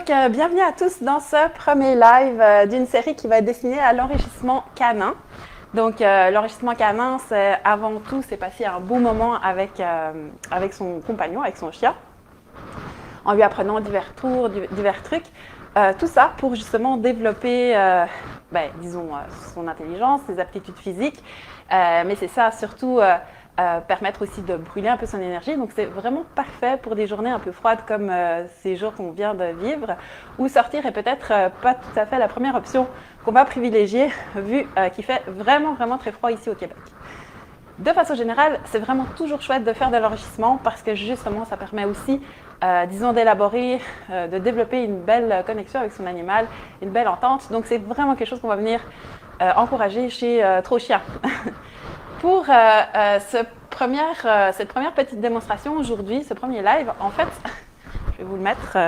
Donc, bienvenue à tous dans ce premier live d'une série qui va être destinée à l'enrichissement canin. Donc, l'enrichissement canin, c'est avant tout, c'est passer un bon moment avec son compagnon, avec son chien, en lui apprenant divers tours, divers trucs. Tout ça pour justement développer, disons, son intelligence, ses aptitudes physiques. Mais c'est ça surtout permettre aussi de brûler un peu son énergie. Donc c'est vraiment parfait pour des journées un peu froides comme ces jours qu'on vient de vivre, où sortir est peut-être pas tout à fait la première option qu'on va privilégier vu qu'il fait vraiment très froid ici au Québec. De façon générale, c'est vraiment toujours chouette de faire de l'enrichissement parce que justement ça permet aussi, disons, d'élaborer, de développer une belle connexion avec son animal, une belle entente. Donc c'est vraiment quelque chose qu'on va venir encourager chez Trochien. Pour cette première petite démonstration aujourd'hui, ce premier live, en fait, je vais vous le mettre,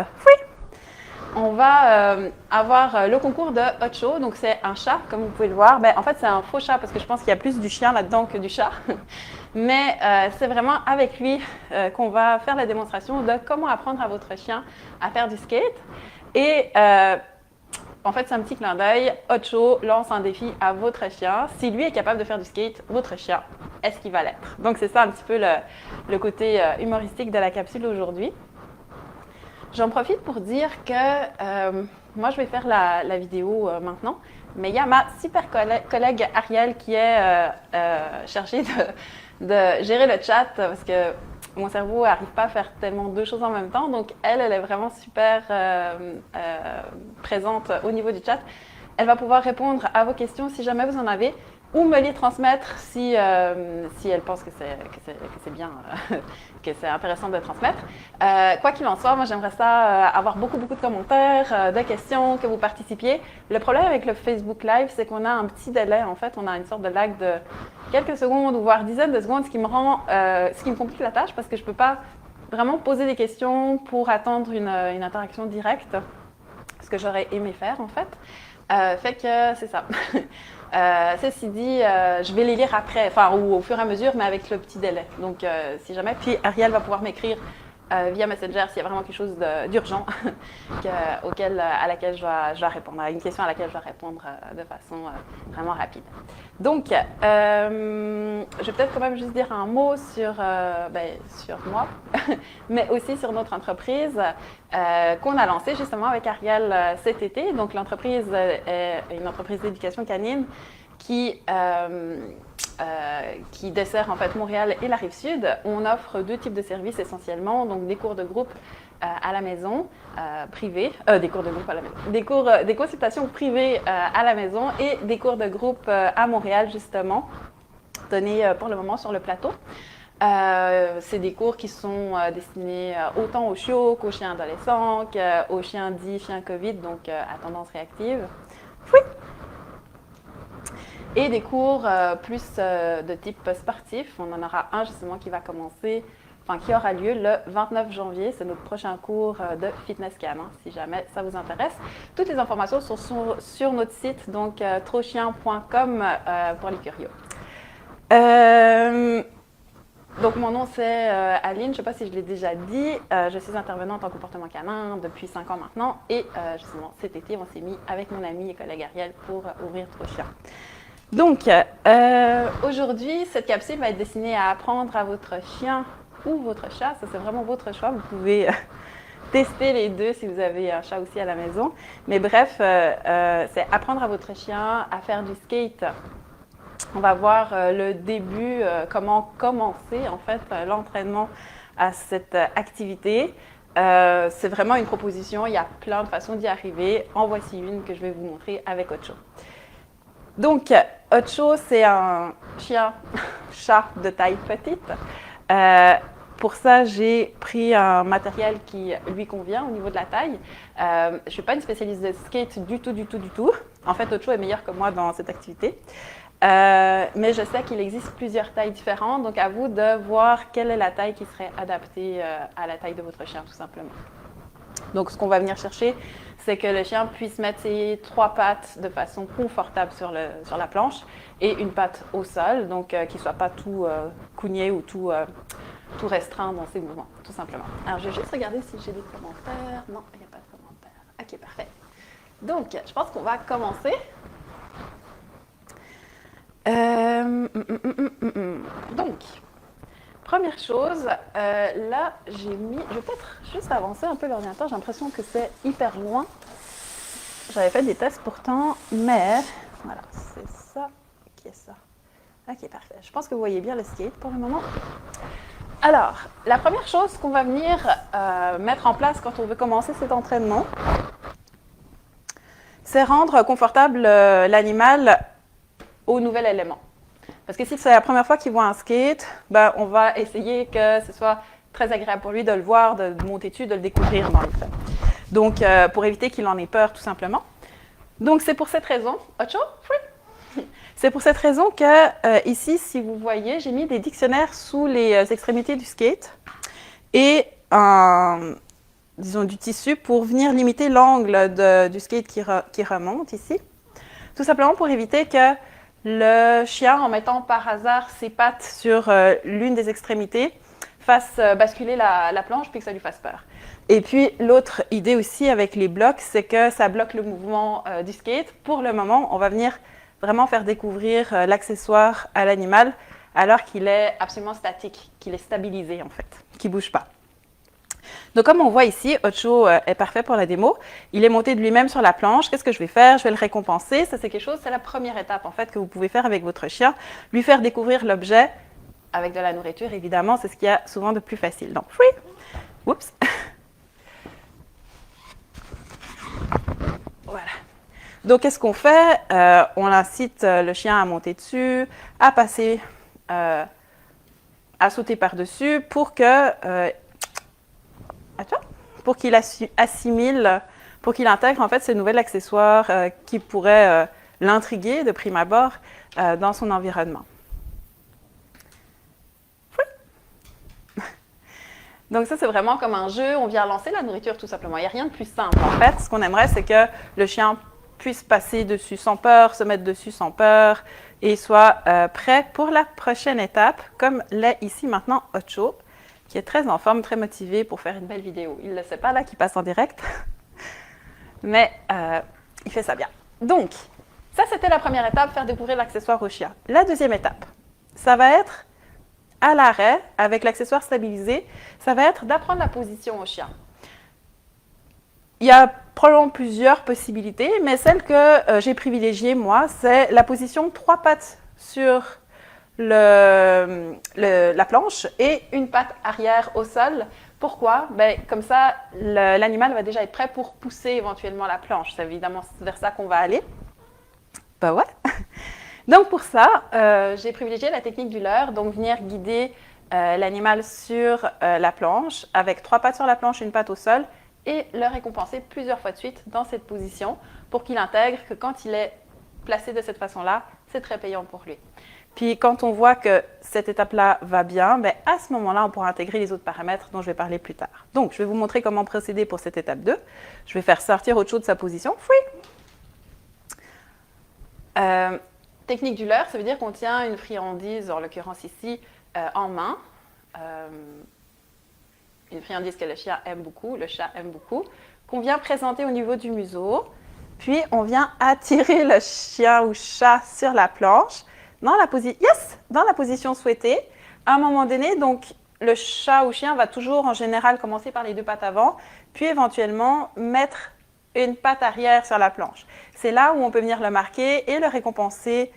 on va avoir le concours de Hot Show. Donc c'est un chat, comme vous pouvez le voir. En fait, c'est un faux chat parce que je pense qu'il y a plus du chien là-dedans que du chat. Mais c'est vraiment avec lui qu'on va faire la démonstration de comment apprendre à votre chien à faire du skate. Et en fait, c'est un petit clin d'œil. Hot Show lance un défi à votre chien. Si lui est capable de faire du skate, votre chien, est-ce qu'il va l'être? Donc, c'est ça un petit peu le côté humoristique de la capsule aujourd'hui. J'en profite pour dire que moi, je vais faire la vidéo maintenant. Mais il y a ma super collègue Ariel qui est chargée de gérer le chat parce que mon cerveau n'arrive pas à faire tellement deux choses en même temps. Donc, elle est vraiment super présente au niveau du chat. Elle va pouvoir répondre à vos questions si jamais vous en avez ou me les transmettre si elle pense que c'est bien, que c'est intéressant de transmettre. Quoi qu'il en soit, moi, j'aimerais ça avoir beaucoup de commentaires, de questions, que vous participiez. Le problème avec le Facebook Live, c'est qu'on a un petit délai. En fait, on a une sorte de lag de quelques secondes ou voire dizaines de secondes, ce qui me complique la tâche parce que je ne peux pas vraiment poser des questions pour attendre une interaction directe, ce que j'aurais aimé faire en fait. Fait que c'est ça. Ceci dit, je vais les lire après, ou au fur et à mesure, mais avec le petit délai. Donc, si jamais, puis Ariel va pouvoir m'écrire via Messenger s'il y a vraiment quelque chose d'urgent à laquelle je dois répondre, à une question à laquelle je dois répondre de façon vraiment rapide. Donc, je vais peut-être quand même juste dire un mot sur moi, mais aussi sur notre entreprise qu'on a lancée justement avec Ariel cet été. Donc, l'entreprise est une entreprise d'éducation canine qui dessert en fait Montréal et la Rive-Sud. On offre deux types de services essentiellement, donc des cours de groupe à la maison, privés, des cours de groupe à la maison, des consultations privées à la maison et des cours de groupe à Montréal justement, donnés pour le moment sur le plateau. C'est des cours qui sont destinés autant aux chiots qu'aux chiens adolescents, qu'aux chiens dits chiens COVID, donc à tendance réactive. Oui. Et des cours plus de type sportif. On en aura un justement qui aura lieu le 29 janvier. C'est notre prochain cours de fitness canin, si jamais ça vous intéresse. Toutes les informations sont sur notre site, donc trochien.com pour les curieux. Donc mon nom c'est Aline, je ne sais pas si je l'ai déjà dit, je suis intervenante en comportement canin depuis 5 ans maintenant et justement cet été on s'est mis avec mon ami et collègue Ariel pour ouvrir Trochien. Donc, aujourd'hui, cette capsule va être destinée à apprendre à votre chien ou votre chat. Ça, c'est vraiment votre choix. Vous pouvez tester les deux si vous avez un chat aussi à la maison. Mais bref, c'est apprendre à votre chien à faire du skate. On va voir le début, comment commencer en fait l'entraînement à cette activité. C'est vraiment une proposition. Il y a plein de façons d'y arriver. En voici une que je vais vous montrer avec Hot Show. Donc, Hot Show, c'est un chat de taille petite. Pour ça, j'ai pris un matériel qui lui convient au niveau de la taille. Je ne suis pas une spécialiste de skate du tout. En fait, Hot Show est meilleur que moi dans cette activité. Mais je sais qu'il existe plusieurs tailles différentes. Donc, à vous de voir quelle est la taille qui serait adaptée à la taille de votre chien, tout simplement. Donc, ce qu'on va venir chercher, c'est que le chien puisse mettre ses 3 pattes de façon confortable sur la planche et une patte au sol, donc qu'il ne soit pas tout cougné ou tout restreint dans ses mouvements, tout simplement. Alors, je vais juste regarder si j'ai des commentaires. Non, il n'y a pas de commentaires. Ok, parfait. Donc, je pense qu'on va commencer. Donc, première chose, là, j'ai mis... Je vais peut-être juste avancer un peu l'ordinateur. J'ai l'impression que c'est hyper loin. J'avais fait des tests pourtant, mais... Voilà, c'est ça qui est ça. Ok, parfait. Je pense que vous voyez bien le skate pour le moment. Alors, la première chose qu'on va venir mettre en place quand on veut commencer cet entraînement, c'est rendre confortable l'animal au nouvel élément. Parce que si c'est la première fois qu'il voit un skate, ben, on va essayer que ce soit très agréable pour lui de le voir, de monter dessus, de le découvrir dans les faits. Donc, pour éviter qu'il en ait peur, tout simplement. Donc, c'est pour cette raison... Ocho? C'est pour cette raison que, ici, si vous voyez, j'ai mis des dictionnaires sous les extrémités du skate et disons, du tissu pour venir limiter l'angle du skate qui remonte ici. Tout simplement pour éviter que le chien, en mettant par hasard ses pattes sur l'une des extrémités, fasse basculer la planche puis que ça lui fasse peur. Et puis, l'autre idée aussi avec les blocs, c'est que ça bloque le mouvement du skate. Pour le moment, on va venir vraiment faire découvrir l'accessoire à l'animal alors qu'il est absolument statique, qu'il est stabilisé en fait, qu'il ne bouge pas. Donc, comme on voit ici, Ocho est parfait pour la démo. Il est monté de lui-même sur la planche. Qu'est-ce que je vais faire? Je vais le récompenser. Ça, c'est quelque chose, c'est la première étape en fait que vous pouvez faire avec votre chien. Lui faire découvrir l'objet avec de la nourriture, évidemment, c'est ce qu'il y a souvent de plus facile. Donc, free. Oups. Voilà. Donc, qu'est-ce qu'on fait? On incite le chien à monter dessus, à passer, à sauter par-dessus pour que... pour qu'il assimile, pour qu'il intègre en fait ce nouvel accessoire qui pourrait l'intriguer de prime abord dans son environnement. Donc ça, c'est vraiment comme un jeu, on vient lancer la nourriture tout simplement. Il n'y a rien de plus simple en fait. Ce qu'on aimerait, c'est que le chien puisse passer dessus sans peur, se mettre dessus sans peur et soit prêt pour la prochaine étape, comme l'est ici maintenant Ocho, qui est très en forme, très motivé pour faire une belle vidéo. Il ne le sait pas là, qui passe en direct, mais il fait ça bien. Donc, ça c'était la première étape, faire découvrir l'accessoire au chien. La deuxième étape, ça va être à l'arrêt, avec l'accessoire stabilisé, ça va être d'apprendre la position au chien. Il y a probablement plusieurs possibilités, mais celle que j'ai privilégiée, moi, c'est la position 3 pattes sur la planche et une patte arrière au sol. Pourquoi? Ben, comme ça, l'animal va déjà être prêt pour pousser éventuellement la planche. C'est évidemment vers ça qu'on va aller. Ben ouais. Donc pour ça, j'ai privilégié la technique du leurre, donc venir guider l'animal sur la planche avec 3 pattes sur la planche, une patte au sol et le récompenser plusieurs fois de suite dans cette position pour qu'il intègre que quand il est placé de cette façon-là, c'est très payant pour lui. Puis quand on voit que cette étape-là va bien, ben à ce moment-là, on pourra intégrer les autres paramètres dont je vais parler plus tard. Donc je vais vous montrer comment procéder pour cette étape 2. Je vais faire sortir Ocho de sa position. Technique du leurre, ça veut dire qu'on tient une friandise, en l'occurrence ici, en main. Une friandise que le chien aime beaucoup, le chat aime beaucoup, qu'on vient présenter au niveau du museau. Puis, on vient attirer le chien ou chat sur la planche dans la position souhaitée. À un moment donné, donc, le chat ou chien va toujours, en général, commencer par les 2 pattes avant, puis éventuellement mettre une patte arrière sur la planche. C'est là où on peut venir le marquer et le récompenser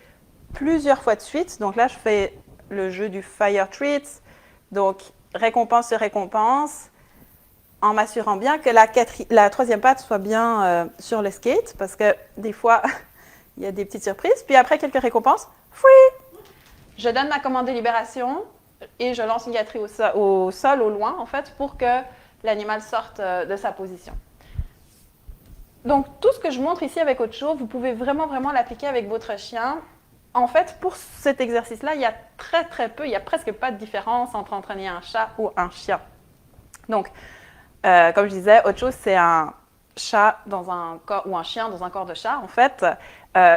plusieurs fois de suite. Donc là, je fais le jeu du fire treats. Donc, récompense sur récompense, en m'assurant bien que la 3e patte soit bien sur le skate, parce que des fois, il y a des petites surprises. Puis après quelques récompenses, je donne ma commande de libération et je lance une gâterie au sol, au loin, en fait, pour que l'animal sorte de sa position. Donc, tout ce que je montre ici avec Ocho, vous pouvez vraiment l'appliquer avec votre chien. En fait, pour cet exercice-là, il y a très peu, il n'y a presque pas de différence entre entraîner un chat ou un chien. Donc, comme je disais, Ocho, c'est un chat dans un corps, ou un chien dans un corps de chat. En fait,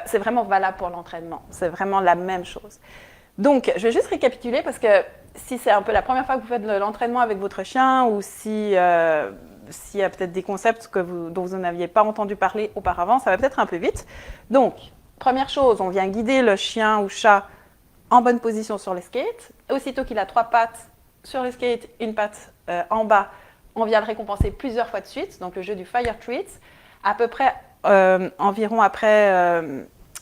c'est vraiment valable pour l'entraînement. C'est vraiment la même chose. Donc, je vais juste récapituler parce que si c'est un peu la première fois que vous faites de l'entraînement avec votre chien ou si s'il y a peut-être des concepts dont vous n'aviez pas entendu parler auparavant, ça va peut-être un peu vite. Donc, première chose, on vient guider le chien ou chat en bonne position sur le skate. Aussitôt qu'il a 3 pattes sur le skate, une patte en bas, on vient le récompenser plusieurs fois de suite. Donc, le jeu du Fire Treats. À peu près environ après,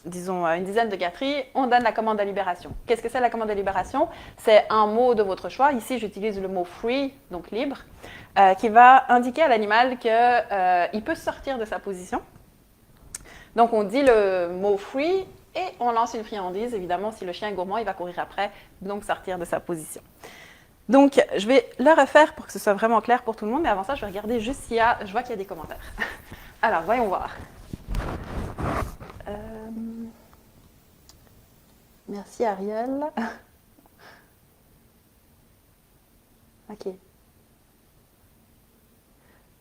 disons, une dizaine de gâteries, on donne la commande de libération. Qu'est-ce que c'est la commande de libération? C'est un mot de votre choix. Ici, j'utilise le mot free, donc libre, qui va indiquer à l'animal qu'il peut sortir de sa position. Donc, on dit le mot free et on lance une friandise. Évidemment, si le chien est gourmand, il va courir après, donc sortir de sa position. Donc, je vais le refaire pour que ce soit vraiment clair pour tout le monde, mais avant ça, je vais regarder juste s'il y a... Je vois qu'il y a des commentaires. Alors, voyons voir. Merci Ariel. Ok.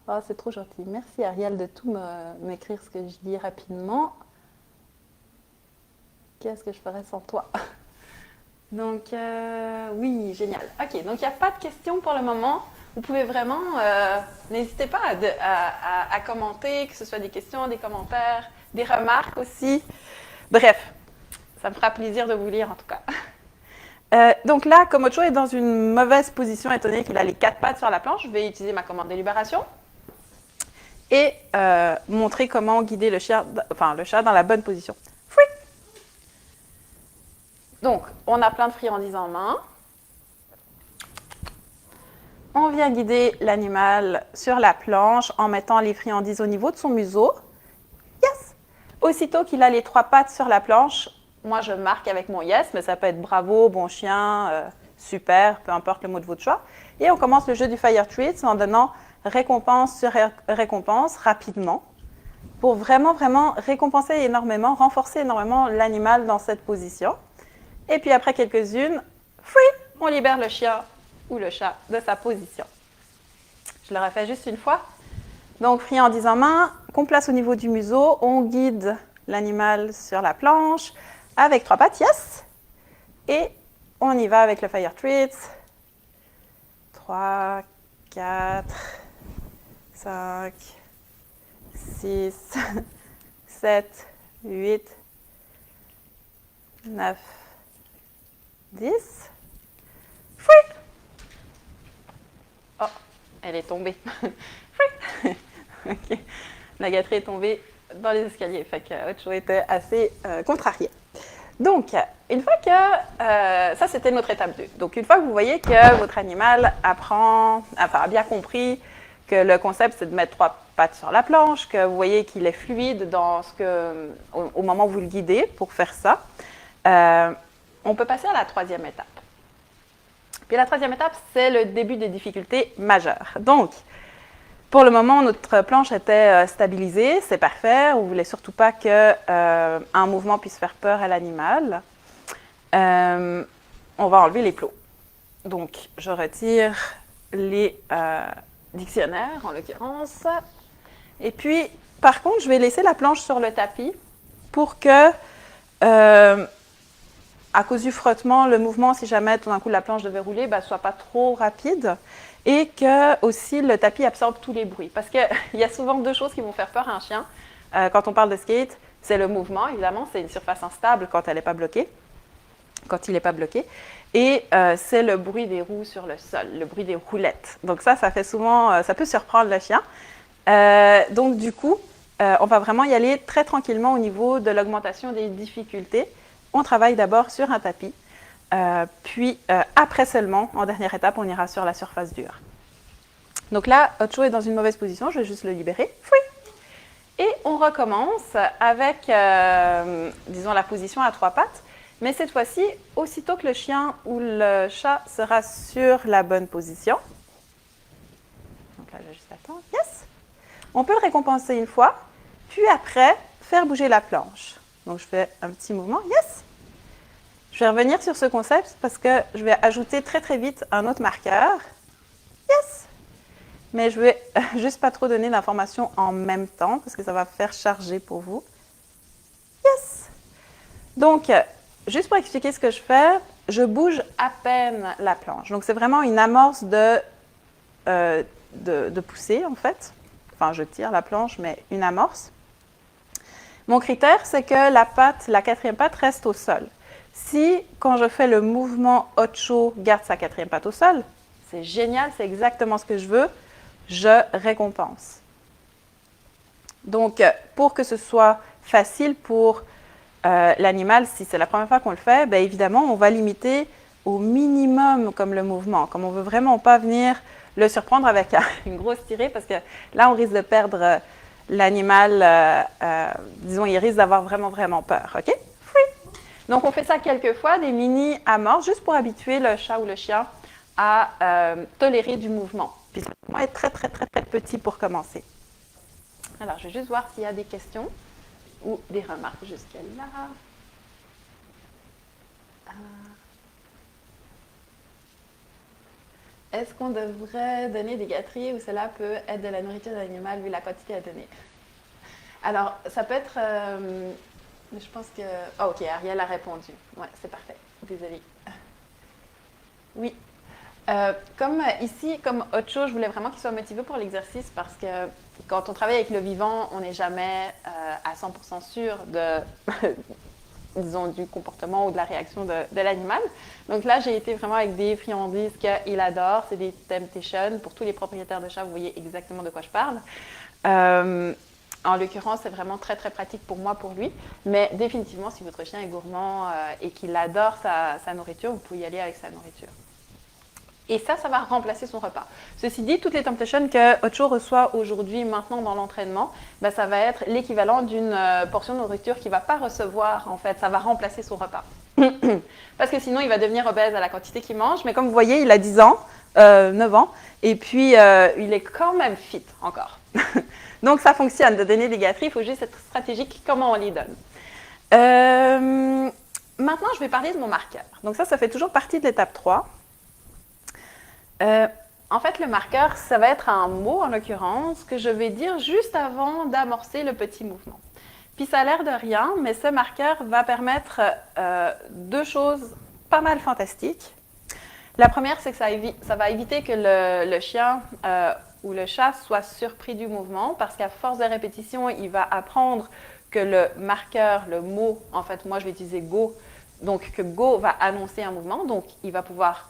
Oh, c'est trop gentil. Merci Ariel de tout m'écrire ce que je dis rapidement. Qu'est-ce que je ferais sans toi? Donc, oui, génial. Ok, donc il n'y a pas de questions pour le moment. Vous pouvez vraiment, n'hésitez pas à commenter, que ce soit des questions, des commentaires, des remarques aussi. Bref, ça me fera plaisir de vous lire en tout cas. Donc là, Komocho est dans une mauvaise position étant donné qu'il a les 4 pattes sur la planche. Je vais utiliser ma commande de libération et montrer comment guider le chat dans la bonne position. Donc, on a plein de friandises en main. On vient guider l'animal sur la planche en mettant les friandises au niveau de son museau. Yes! Aussitôt qu'il a les 3 pattes sur la planche, moi je marque avec mon yes, mais ça peut être bravo, bon chien, super, peu importe le mot de votre choix. Et on commence le jeu du Fire Treats en donnant récompense sur récompense rapidement pour vraiment, vraiment récompenser énormément, renforcer énormément l'animal dans cette position. Et puis après quelques-unes, on libère le chien ou le chat de sa position. Je le refais juste une fois. Donc, friandise en main, qu'on place au niveau du museau, on guide l'animal sur la planche avec 3 pattes, yes. Et on y va avec le Fire Treats. 3, 4, 5, 6, 7, 8, 9, 10. Oh, elle est tombée. Okay. La gâterie est tombée dans les escaliers. Fait que Ocho était assez contrarié. Donc, une fois que... ça, c'était notre étape 2. Donc, une fois que vous voyez que votre animal a bien compris que le concept, c'est de mettre 3 pattes sur la planche, que vous voyez qu'il est fluide au moment où vous le guidez pour faire ça, on peut passer à la 3e étape. Puis la 3e étape, c'est le début des difficultés majeures. Donc, pour le moment, notre planche était stabilisée, c'est parfait. On ne voulait surtout pas qu'un mouvement puisse faire peur à l'animal. On va enlever les plots. Donc, je retire les dictionnaires, en l'occurrence. Et puis, par contre, je vais laisser la planche sur le tapis pour que... à cause du frottement, le mouvement, si jamais tout d'un coup la planche devait rouler, ne soit pas trop rapide et que aussi le tapis absorbe tous les bruits. Parce qu'il y a souvent 2 choses qui vont faire peur à un chien. Quand on parle de skate, c'est le mouvement, évidemment, c'est une surface instable quand elle n'est pas bloquée, quand il n'est pas bloqué. Et c'est le bruit des roues sur le sol, le bruit des roulettes. Donc ça fait souvent, ça peut surprendre le chien. Donc du coup, on va vraiment y aller très tranquillement au niveau de l'augmentation des difficultés. On travaille d'abord sur un tapis, puis après seulement, en dernière étape, on ira sur la surface dure. Donc là, Ocho est dans une mauvaise position, je vais juste le libérer. Et on recommence avec, disons, la position à 3 pattes. Mais cette fois-ci, aussitôt que le chien ou le chat sera sur la bonne position. Donc là, je vais juste attendre. Yes! On peut le récompenser une fois, puis après, faire bouger la planche. Donc, je fais un petit mouvement. Yes! Je vais revenir sur ce concept parce que je vais ajouter très, très vite un autre marqueur. Yes! Mais je vais juste pas trop donner d'informations en même temps parce que ça va faire charger pour vous. Yes! Donc, juste pour expliquer ce que je fais, je bouge à peine la planche. Donc, c'est vraiment une amorce de de pousser, en fait. Enfin, je tire la planche, mais une amorce. Mon critère, c'est que la quatrième patte reste au sol. Si, quand je fais le mouvement Ocho, garde sa quatrième patte au sol, c'est génial, c'est exactement ce que je veux, je récompense. Donc, pour que ce soit facile pour l'animal, si c'est la première fois qu'on le fait, bien évidemment, on va limiter au minimum comme le mouvement. Comme on ne veut vraiment pas venir le surprendre avec une grosse tirée, parce que là, on risque de perdre l'animal, disons, il risque d'avoir vraiment, vraiment peur. OK? Donc, on fait ça quelques fois, des mini-amorces, juste pour habituer le chat ou le chien à tolérer du mouvement. Puis, ça va être très, très, très, très petit pour commencer. Alors, je vais juste voir s'il y a des questions ou des remarques jusque-là. Est-ce qu'on devrait donner des gâteries ou cela peut être de la nourriture de l'animal vu la quantité à donner? Alors, ça peut être... je pense que... Oh, ok, Ariel a répondu. Ouais, c'est parfait. Désolée. Oui. Comme ici, comme autre chose, je voulais vraiment qu'il soit motivé pour l'exercice parce que quand on travaille avec le vivant, on n'est jamais à 100% sûr de, disons, du comportement ou de la réaction de l'animal. Donc là, j'ai été vraiment avec des friandises qu'il adore. C'est des Temptation. Pour tous les propriétaires de chats, vous voyez exactement de quoi je parle. En l'occurrence, c'est vraiment très, très pratique pour moi, pour lui. Mais définitivement, si votre chien est gourmand et qu'il adore sa nourriture, vous pouvez y aller avec sa nourriture. Et ça va remplacer son repas. Ceci dit, toutes les Temptations que Ocho reçoit aujourd'hui, maintenant dans l'entraînement, ben, ça va être l'équivalent d'une portion de nourriture qu'il ne va pas recevoir, en fait. Ça va remplacer son repas. Parce que sinon, il va devenir obèse à la quantité qu'il mange. Mais comme vous voyez, il a 10 ans, 9 ans, et puis il est quand même fit encore. Donc, ça fonctionne de donner des gâteries. Il faut juste être stratégique comment on les donne. Maintenant, je vais parler de mon marqueur. Donc ça fait toujours partie de l'étape 3. En fait, le marqueur, ça va être un mot, en l'occurrence, que je vais dire juste avant d'amorcer le petit mouvement. Puis ça a l'air de rien, mais ce marqueur va permettre deux choses pas mal fantastiques. La première, c'est que ça va éviter que le chien ou le chat soit surpris du mouvement, parce qu'à force de répétition, il va apprendre que le marqueur, le mot, en fait, moi je vais utiliser go, donc que go va annoncer un mouvement, donc il va pouvoir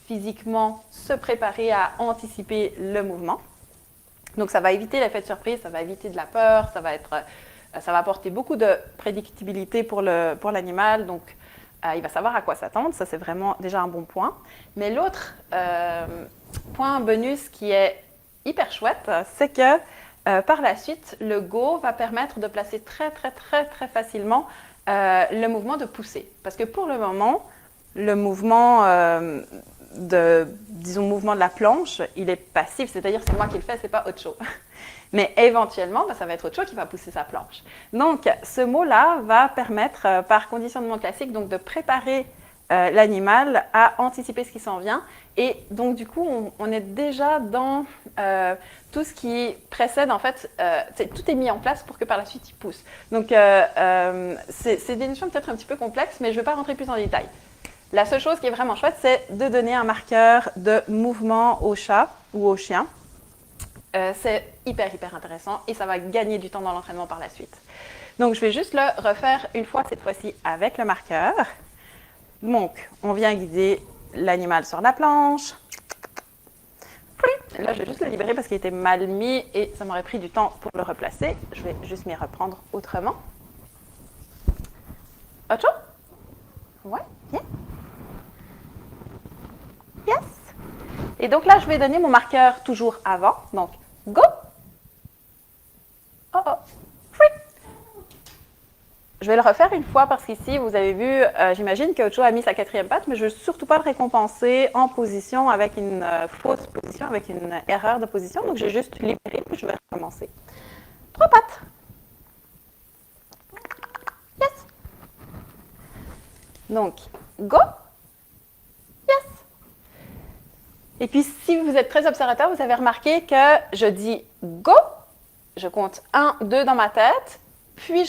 physiquement se préparer à anticiper le mouvement. Donc ça va éviter l'effet de surprise, ça va éviter de la peur, ça va apporter beaucoup de prédictibilité pour l'animal, donc il va savoir à quoi s'attendre, ça c'est vraiment déjà un bon point. Mais l'autre point bonus qui est hyper chouette, c'est que par la suite, le go va permettre de placer très très très très facilement le mouvement de pousser. Parce que pour le moment, le mouvement mouvement de la planche, il est passif, c'est-à-dire c'est moi qui le fais, c'est pas Ocho. Mais éventuellement, ça va être Ocho qui va pousser sa planche. Donc, ce mot-là va permettre, par conditionnement classique, donc de préparer l'animal à anticiper ce qui s'en vient. Et donc, du coup, on est déjà dans tout ce qui précède, en fait, tout est mis en place pour que par la suite, il pousse. Donc, c'est des notions peut-être un petit peu complexes, mais je ne vais pas rentrer plus en détail. La seule chose qui est vraiment chouette, c'est de donner un marqueur de mouvement au chat ou au chien. C'est hyper, hyper intéressant et ça va gagner du temps dans l'entraînement par la suite. Donc, je vais juste le refaire une fois, cette fois-ci, avec le marqueur. Donc, on vient guider l'animal sur la planche. Là, je vais juste le libérer parce qu'il était mal mis et ça m'aurait pris du temps pour le replacer. Je vais juste m'y reprendre autrement. Autre chose? Ouais, bien. Yes. Et donc là, je vais donner mon marqueur toujours avant. Donc, go. Oh oh. Free. Je vais le refaire une fois parce qu'ici, vous avez vu, j'imagine que Ocho a mis sa quatrième patte, mais je ne veux surtout pas le récompenser en position avec une fausse position, avec une erreur de position. Donc, j'ai juste libéré, puis je vais recommencer. 3 pattes. Yes. Donc, go. Yes. Et puis, si vous êtes très observateur, vous avez remarqué que je dis go, je compte 1, 2 dans ma tête, puis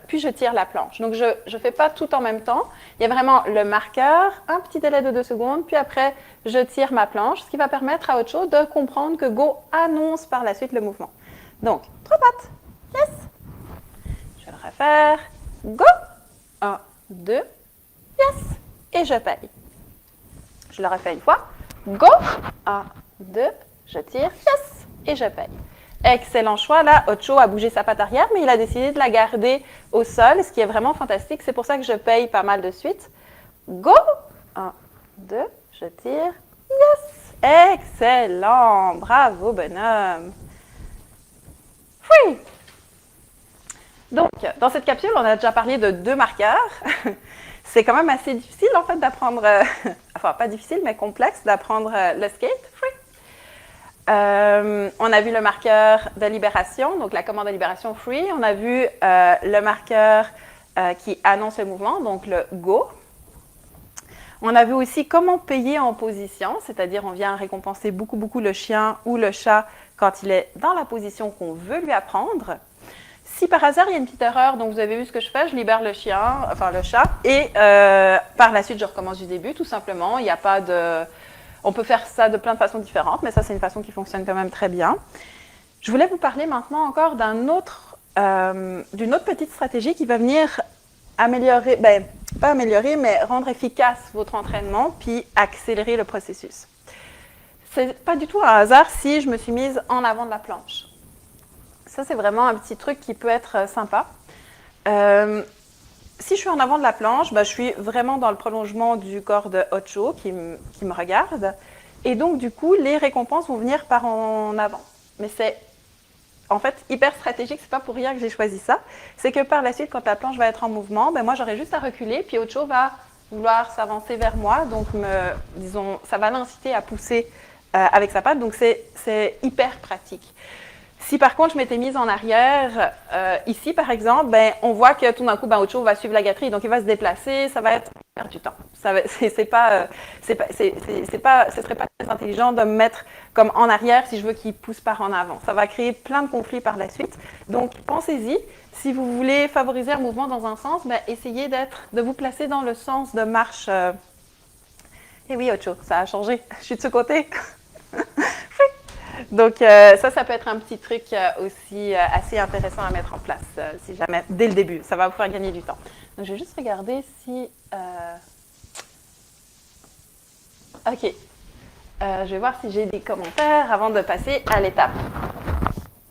puis je tire la planche. Donc, je ne fais pas tout en même temps. Il y a vraiment le marqueur, un petit délai de 2 secondes, puis après, je tire ma planche, ce qui va permettre à Ocho de comprendre que Go annonce par la suite le mouvement. Donc, 3 pattes. Yes. Je vais le refaire. Go. 1, 2. Yes. Et je paye. Je le refais une fois. Go. 1, 2. Je tire. Yes. Et je paye. Excellent choix. Là, Ocho a bougé sa patte arrière, mais il a décidé de la garder au sol, ce qui est vraiment fantastique. C'est pour ça que je paye pas mal de suite. Go! 1, 2, je tire. Yes! Excellent! Bravo, bonhomme! Oui! Donc, dans cette capsule, on a déjà parlé de 2 marqueurs. C'est quand même assez difficile, en fait, d'apprendre, enfin, pas difficile, mais complexe d'apprendre le skate. Oui. On a vu le marqueur de libération, donc la commande de libération free. On a vu le marqueur qui annonce le mouvement, donc le go. On a vu aussi comment payer en position, c'est-à-dire on vient récompenser beaucoup le chien ou le chat quand il est dans la position qu'on veut lui apprendre. Si par hasard il y a une petite erreur, donc vous avez vu ce que je fais, je libère le chien, enfin le chat, et par la suite je recommence du début, tout simplement. Il n'y a pas de... On peut faire ça de plein de façons différentes, mais ça, c'est une façon qui fonctionne quand même très bien. Je voulais vous parler maintenant encore d'une autre petite stratégie qui va venir améliorer, pas améliorer, mais rendre efficace votre entraînement, puis accélérer le processus. C'est pas du tout un hasard si je me suis mise en avant de la planche. Ça, c'est vraiment un petit truc qui peut être sympa. Si je suis en avant de la planche, je suis vraiment dans le prolongement du corps de Ocho qui me regarde. Et donc, du coup, les récompenses vont venir par en avant. Mais c'est en fait hyper stratégique, c'est pas pour rien que j'ai choisi ça. C'est que par la suite, quand la planche va être en mouvement, moi j'aurai juste à reculer, puis Ocho va vouloir s'avancer vers moi. Donc, disons, ça va l'inciter à pousser avec sa patte. Donc, c'est hyper pratique. Si par contre je m'étais mise en arrière, ici par exemple, on voit que tout d'un coup, Ocho va suivre la gâterie, donc il va se déplacer, ça va être perdre du temps. Ce serait pas très intelligent de me mettre comme en arrière si je veux qu'il pousse par en avant. Ça va créer plein de conflits par la suite. Donc pensez-y, si vous voulez favoriser un mouvement dans un sens, essayez de vous placer dans le sens de marche. Et oui, Ocho, ça a changé. Je suis de ce côté. Donc, ça peut être un petit truc aussi assez intéressant à mettre en place, si jamais, dès le début. Ça va vous faire gagner du temps. Donc, je vais juste regarder si... OK. Je vais voir si j'ai des commentaires avant de passer à l'étape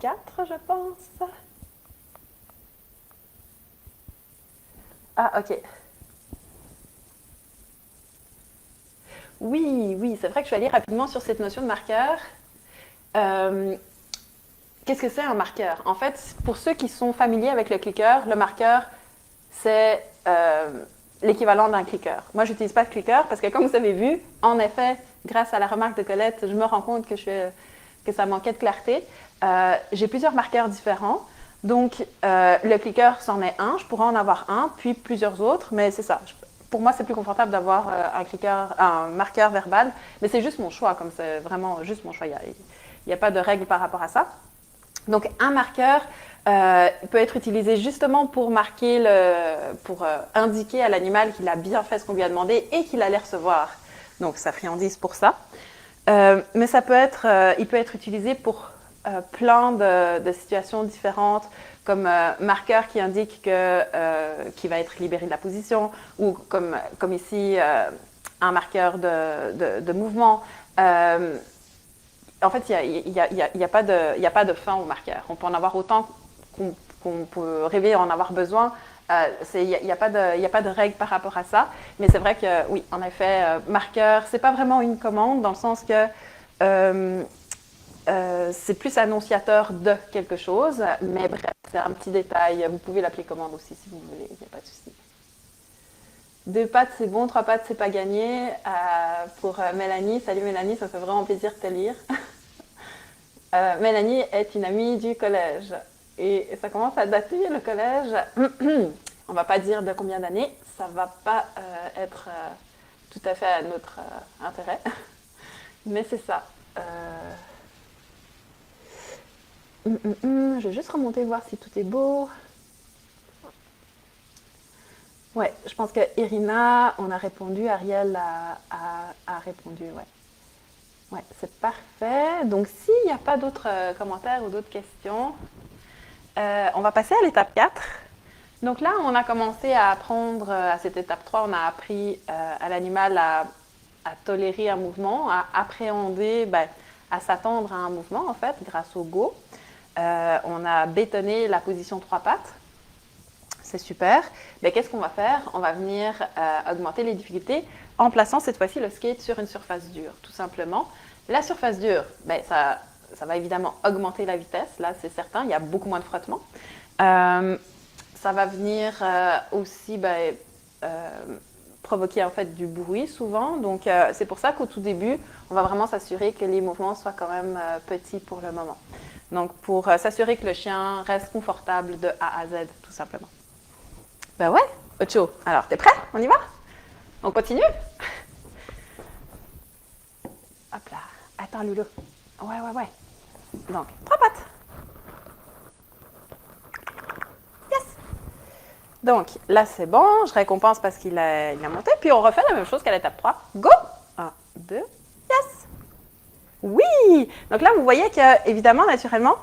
4, je pense. Ah, OK. Oui, c'est vrai que je suis allée rapidement sur cette notion de marqueur. Qu'est-ce que c'est un marqueur? En fait, pour ceux qui sont familiers avec le clicker, le marqueur, c'est l'équivalent d'un clicker. Moi, je n'utilise pas de clicker parce que, comme vous avez vu, en effet, grâce à la remarque de Colette, je me rends compte que ça manquait de clarté. J'ai plusieurs marqueurs différents. Donc, le clicker, c'en est un. Je pourrais en avoir un, puis plusieurs autres, mais c'est ça. Pour moi, c'est plus confortable d'avoir un marqueur verbal, mais c'est juste mon choix, comme c'est vraiment juste mon choix. Il n'y a pas de règle par rapport à ça. Donc, un marqueur peut être utilisé justement pour indiquer à l'animal qu'il a bien fait ce qu'on lui a demandé et qu'il allait recevoir. Donc, sa friandise pour ça. Mais il peut être utilisé pour plein de situations différentes, comme marqueur qui indique qu'il va être libéré de la position, ou comme ici, un marqueur de mouvement. En fait, il n'y a pas de fin au marqueur. On peut en avoir autant qu'on peut rêver en avoir besoin. Il n'y a pas de règle par rapport à ça. Mais c'est vrai que, oui, en effet, marqueur, ce n'est pas vraiment une commande dans le sens que c'est plus annonciateur de quelque chose. Mais bref, c'est un petit détail. Vous pouvez l'appeler commande aussi si vous voulez. Il n'y a pas de souci. 2 pattes, c'est bon. 3 pattes, c'est pas gagné. Pour Mélanie, salut Mélanie, ça fait vraiment plaisir de te lire. Mélanie est une amie du collège. Et ça commence à dater, le collège. On ne va pas dire de combien d'années. Ça ne va pas être tout à fait à notre intérêt. Mais c'est ça. Je vais juste remonter voir si tout est beau. Ouais, je pense que Irina, on a répondu, Ariel a répondu, ouais. Ouais, c'est parfait. Donc, s'il n'y a pas d'autres commentaires ou d'autres questions, on va passer à l'étape 4. Donc là, on a commencé à apprendre, à cette étape 3, on a appris à l'animal à tolérer un mouvement, à appréhender, à s'attendre à un mouvement, en fait, grâce au go. On a bétonné la position 3 pattes. C'est super. Mais qu'est-ce qu'on va faire? On va venir augmenter les difficultés en plaçant cette fois-ci le skate sur une surface dure, tout simplement. La surface dure, ça va évidemment augmenter la vitesse, là c'est certain, il y a beaucoup moins de frottement. Ça va venir aussi provoquer en fait du bruit souvent. Donc c'est pour ça qu'au tout début, on va vraiment s'assurer que les mouvements soient quand même petits pour le moment. Donc pour s'assurer que le chien reste confortable de A à Z, tout simplement. Ben ouais, Ocho. Alors, t'es prêt? On y va? On continue? Hop là. Attends, Loulou. Ouais. Donc, 3 pattes. Yes! Donc, là, c'est bon. Je récompense parce qu'il a monté. Puis, on refait la même chose qu'à l'étape 3. Go! 1, 2, yes! Oui! Donc là, vous voyez que, évidemment, naturellement,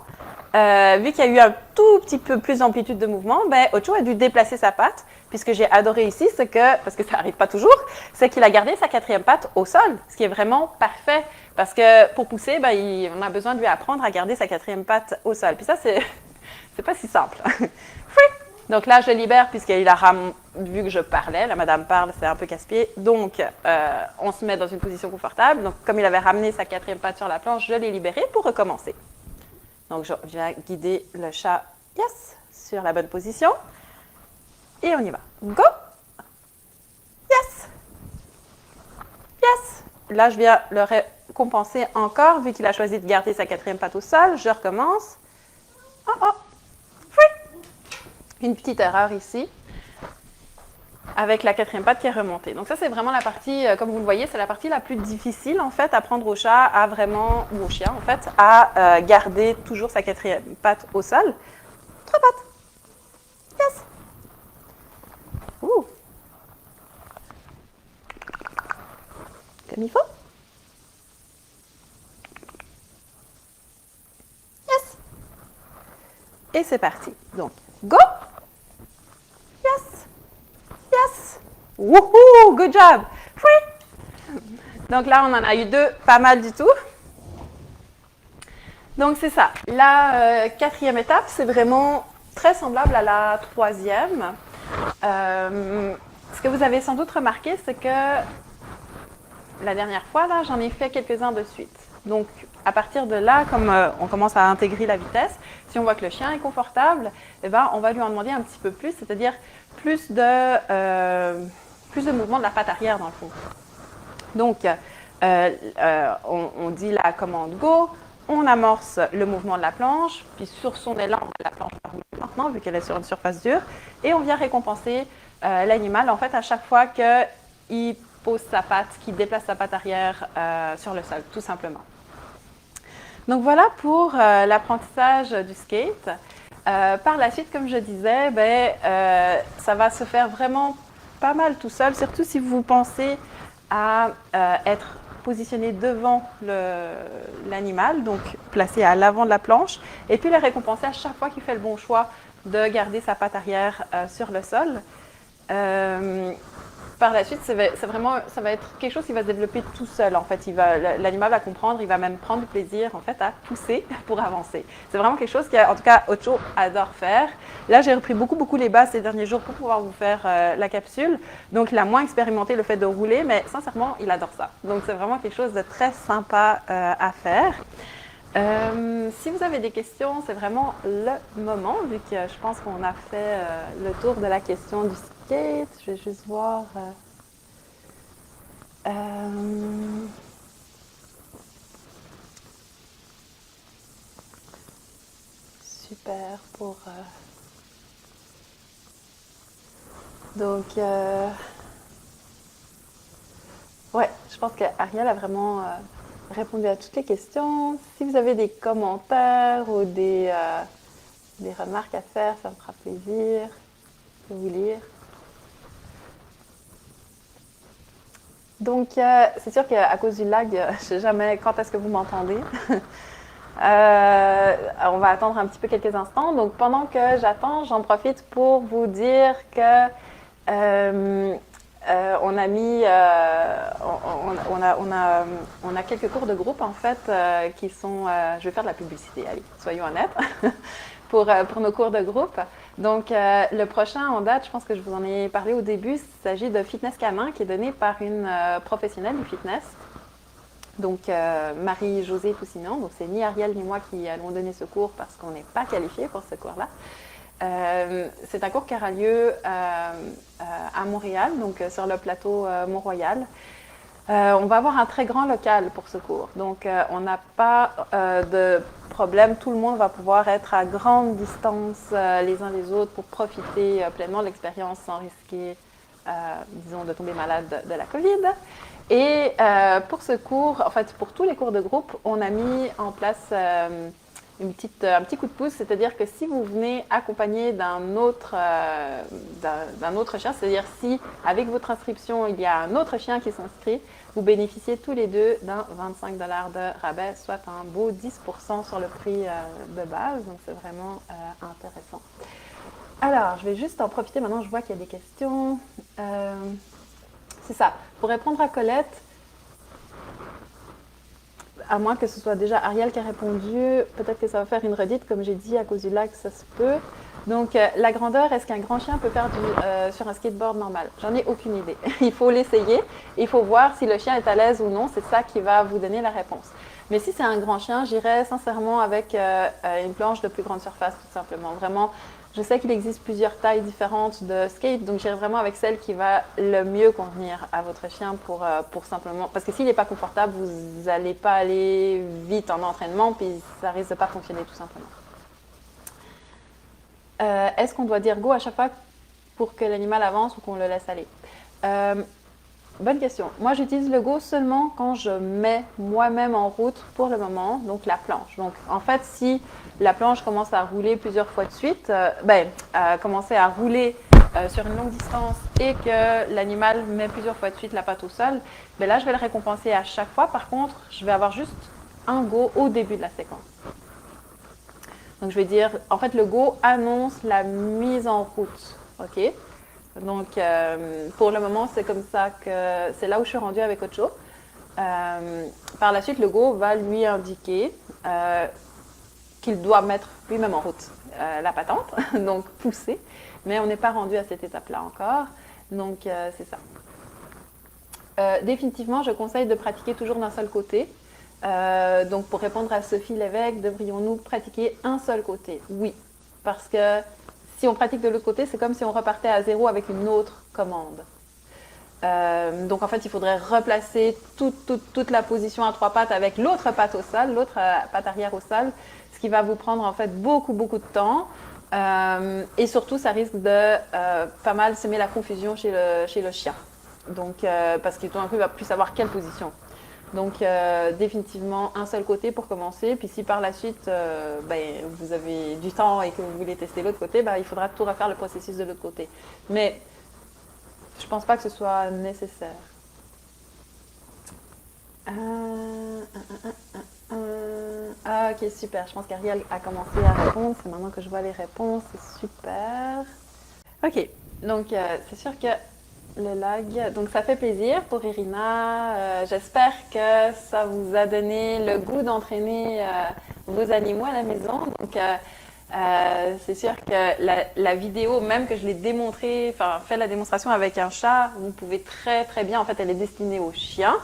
vu qu'il y a eu un tout petit peu plus d'amplitude de mouvement, Ocho a dû déplacer sa patte. Puis ce que j'ai adoré ici, c'est que, parce que ça n'arrive pas toujours, c'est qu'il a gardé sa 4e patte au sol, ce qui est vraiment parfait. Parce que pour pousser, on a besoin de lui apprendre à garder sa 4e patte au sol. Puis ça, c'est pas si simple. Donc là, je libère puisqu'il a vu que je parlais. La madame parle, c'est un peu casse-pied. Donc, on se met dans une position confortable. Donc, comme il avait ramené sa 4e patte sur la planche, je l'ai libéré pour recommencer. Donc, je vais guider le chat, yes, sur la bonne position. Et on y va. Go! Yes! Yes! Là, je viens le récompenser encore, vu qu'il a choisi de garder sa 4e patte au sol. Je recommence. Une petite erreur ici, avec la 4e patte qui est remontée. Donc ça, c'est vraiment la partie, comme vous le voyez, c'est la partie la plus difficile, en fait, à prendre au chat, à vraiment, ou au chien, en fait, à garder toujours sa 4e patte au sol. 3 pattes. Yes! Ouh! Comme il faut. Yes! Et c'est parti. Donc, go! Yes! Yes! Wouhou! Good job! Oui! Donc là, on en a eu 2, pas mal du tout. Donc c'est ça. La 4e étape, c'est vraiment très semblable à la 3e. Ce que vous avez sans doute remarqué, c'est que la dernière fois, là, j'en ai fait quelques-uns de suite. Donc, à partir de là, comme on commence à intégrer la vitesse, si on voit que le chien est confortable, on va lui en demander un petit peu plus, c'est-à-dire plus de mouvement de la patte arrière, dans le fond. Donc, on dit la commande go, on amorce le mouvement de la planche, puis sur son élan, la planche va rouler maintenant, vu qu'elle est sur une surface dure, et on vient récompenser l'animal, en fait, à chaque fois qu'il pose sa patte, qu'il déplace sa patte arrière sur le sol, tout simplement. Donc voilà pour l'apprentissage du skate. Par la suite, comme je disais, ça va se faire vraiment pas mal tout seul, surtout si vous pensez à être positionné devant l'animal, donc placé à l'avant de la planche, et puis le récompenser à chaque fois qu'il fait le bon choix de garder sa patte arrière sur le sol. Par la suite, ça va être quelque chose qui va se développer tout seul. En fait, l'animal va comprendre, il va même prendre du plaisir en fait à pousser pour avancer. C'est vraiment quelque chose en tout cas, Ocho adore faire. Là, j'ai repris beaucoup les bases ces derniers jours pour pouvoir vous faire la capsule. Donc, il a moins expérimenté le fait de rouler, mais sincèrement, il adore ça. Donc, c'est vraiment quelque chose de très sympa à faire. Si vous avez des questions, c'est vraiment le moment, vu que je pense qu'on a fait le tour de la question du skate. Je vais juste voir. Super pour. Donc, ouais, je pense qu'Ariel a vraiment répondu à toutes les questions. Si vous avez des commentaires ou des remarques à faire, ça me fera plaisir de vous lire. Donc, c'est sûr qu'à cause du lag, je ne sais jamais quand est-ce que vous m'entendez. On va attendre un petit peu quelques instants. Donc, pendant que j'attends, j'en profite pour vous dire que on a mis, on a quelques cours de groupe en fait qui sont, je vais faire de la publicité, allez, soyons honnêtes, pour nos cours de groupe. Donc le prochain en date, je pense que je vous en ai parlé au début, il s'agit de Fitness Canin qui est donné par une professionnelle du fitness. Donc Marie-Josée Toussinon, donc c'est ni Ariel ni moi qui allons donner ce cours parce qu'on n'est pas qualifiés pour ce cours-là. C'est un cours qui aura lieu à Montréal, donc sur le plateau Mont-Royal. On va avoir un très grand local pour ce cours, donc on n'a pas de problème. Tout le monde va pouvoir être à grande distance les uns des autres pour profiter pleinement de l'expérience sans risquer, disons, de tomber malade de la COVID. Et pour ce cours, en fait, pour tous les cours de groupe, on a mis en place un petit coup de pouce, c'est-à-dire que si vous venez accompagné d'un autre chien, c'est-à-dire si avec votre inscription il y a un autre chien qui s'inscrit, vous bénéficiez tous les deux d'un 25 $ de rabais, soit un beau 10% sur le prix de base, donc c'est vraiment intéressant. Alors, je vais juste en profiter, maintenant je vois qu'il y a des questions. C'est ça, pour répondre à Colette, à moins que ce soit déjà Ariel qui a répondu, peut-être que ça va faire une redite, comme j'ai dit, à cause du lag, ça se peut. Donc, la grandeur, est-ce qu'un grand chien peut faire sur un skateboard normal? J'en ai aucune idée. Il faut l'essayer. Il faut voir si le chien est à l'aise ou non. C'est ça qui va vous donner la réponse. Mais si c'est un grand chien, j'irais sincèrement avec une planche de plus grande surface, tout simplement. Vraiment, je sais qu'il existe plusieurs tailles différentes de skate, donc j'irai vraiment avec celle qui va le mieux convenir à votre chien pour simplement... Parce que s'il n'est pas confortable, vous n'allez pas aller vite en entraînement, puis ça risque de ne pas fonctionner tout simplement. Est-ce qu'on doit dire go à chaque fois pour que l'animal avance ou qu'on le laisse aller? Bonne question. Moi, j'utilise le go seulement quand je mets moi-même en route pour le moment, donc la planche. Donc, en fait, si la planche commence à rouler plusieurs fois de suite, commencer à rouler sur une longue distance et que l'animal met plusieurs fois de suite la patte au sol, ben là, je vais le récompenser à chaque fois. Par contre, je vais avoir juste un go au début de la séquence. Donc, je vais dire, en fait, le go annonce la mise en route, ok? Donc, pour le moment, c'est comme ça que c'est là où je suis rendue avec Ocho. Par la suite, le go va lui indiquer qu'il doit mettre lui-même en route la patente, donc pousser. Mais on n'est pas rendu à cette étape-là encore. Donc, c'est ça. Définitivement, je conseille de pratiquer toujours d'un seul côté. Donc, pour répondre à Sophie Lévesque, devrions-nous pratiquer un seul côté? Oui, parce que si on pratique de l'autre côté, c'est comme si on repartait à zéro avec une autre commande. Donc, en fait, il faudrait replacer toute la position à 3 pattes avec l'autre patte au sol, l'autre patte arrière au sol, ce qui va vous prendre en fait beaucoup de temps. Et surtout, ça risque de pas mal semer la confusion chez le chien. Donc, parce qu'il tout d'un coup, il va plus savoir quelle position. Donc, définitivement, un seul côté pour commencer. Puis si par la suite, vous avez du temps et que vous voulez tester l'autre côté, il faudra tout refaire le processus de l'autre côté. Mais je ne pense pas que ce soit nécessaire. Ok, super. Je pense qu'Ariel a commencé à répondre. C'est maintenant que je vois les réponses. C'est super. Ok, donc c'est sûr que le lag, donc ça fait plaisir pour Irina. J'espère que ça vous a donné le goût d'entraîner vos animaux à la maison. Donc c'est sûr que la vidéo, même que je l'ai démontré, fait la démonstration avec un chat, vous pouvez très bien, en fait elle est destinée aux chiens,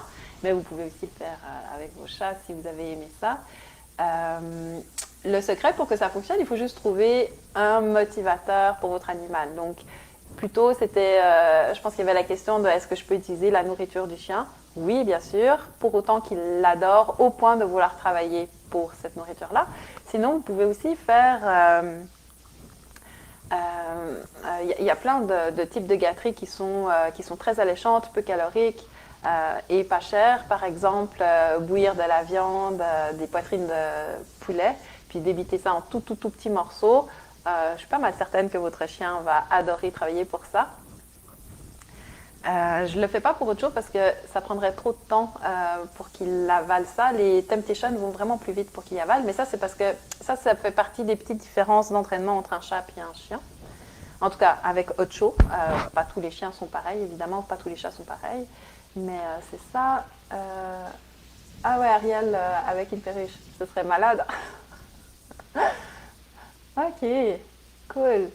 mais vous pouvez aussi le faire avec vos chats si vous avez aimé ça. Le secret pour que ça fonctionne, il faut juste trouver un motivateur pour votre animal. Donc plutôt, c'était, je pense qu'il y avait la question de est-ce que je peux utiliser la nourriture du chien? Oui, bien sûr, pour autant qu'il l'adore au point de vouloir travailler pour cette nourriture-là. Sinon, vous pouvez aussi faire... y a plein de types de gâteries qui sont très alléchantes, peu caloriques, et pas cher. Par exemple, bouillir de la viande, des poitrines de poulet, puis débiter ça en tout petits morceaux. Je suis pas mal certaine que votre chien va adorer travailler pour ça. Je ne le fais pas pour autre chose parce que ça prendrait trop de temps pour qu'il avale ça. Les Temptations vont vraiment plus vite pour qu'il avale, mais ça, c'est parce que ça fait partie des petites différences d'entraînement entre un chat et un chien. En tout cas, avec Ocho, pas tous les chiens sont pareils, évidemment, pas tous les chats sont pareils, mais c'est ça. Ah ouais, Ariel avec une perruche, ce serait malade. Ok, cool.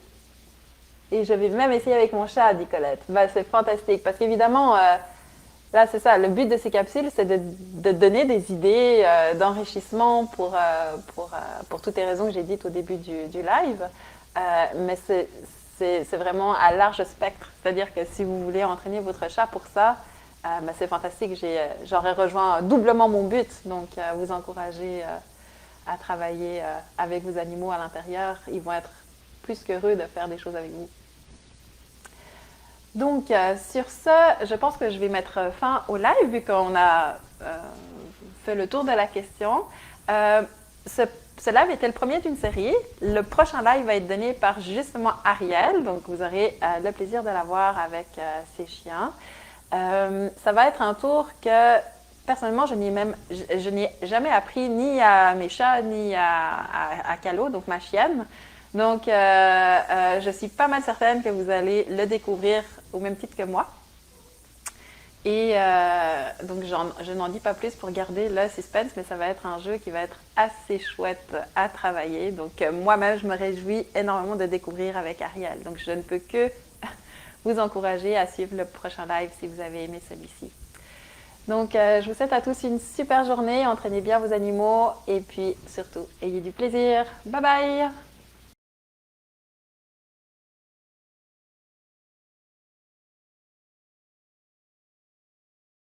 Et je vais même essayer avec mon chat, dit Colette. Ben, c'est fantastique parce qu'évidemment, là, c'est ça. Le but de ces capsules, c'est de donner des idées d'enrichissement pour toutes les raisons que j'ai dites au début du live. Mais c'est vraiment à large spectre. C'est-à-dire que si vous voulez entraîner votre chat pour ça, ben, c'est fantastique. J'aurais rejoint doublement mon but. Donc, vous encourager à travailler avec vos animaux à l'intérieur. Ils vont être plus qu'heureux de faire des choses avec vous. Donc, sur ce, je pense que je vais mettre fin au live vu qu'on a fait le tour de la question. Ce live était le premier d'une série. Le prochain live va être donné par justement Ariel. Donc, vous aurez le plaisir de la voir avec ses chiens. Ça va être un tour que, personnellement, je n'ai jamais appris ni à mes chats ni à Calo, donc ma chienne. Donc, je suis pas mal certaine que vous allez le découvrir au même titre que moi. Et donc, je n'en dis pas plus pour garder le suspense, mais ça va être un jeu qui va être assez chouette à travailler. Donc, moi-même, je me réjouis énormément de découvrir avec Ariel. Donc, je ne peux que vous encourager à suivre le prochain live si vous avez aimé celui-ci. Donc, je vous souhaite à tous une super journée. Entraînez bien vos animaux et puis, surtout, ayez du plaisir. Bye bye!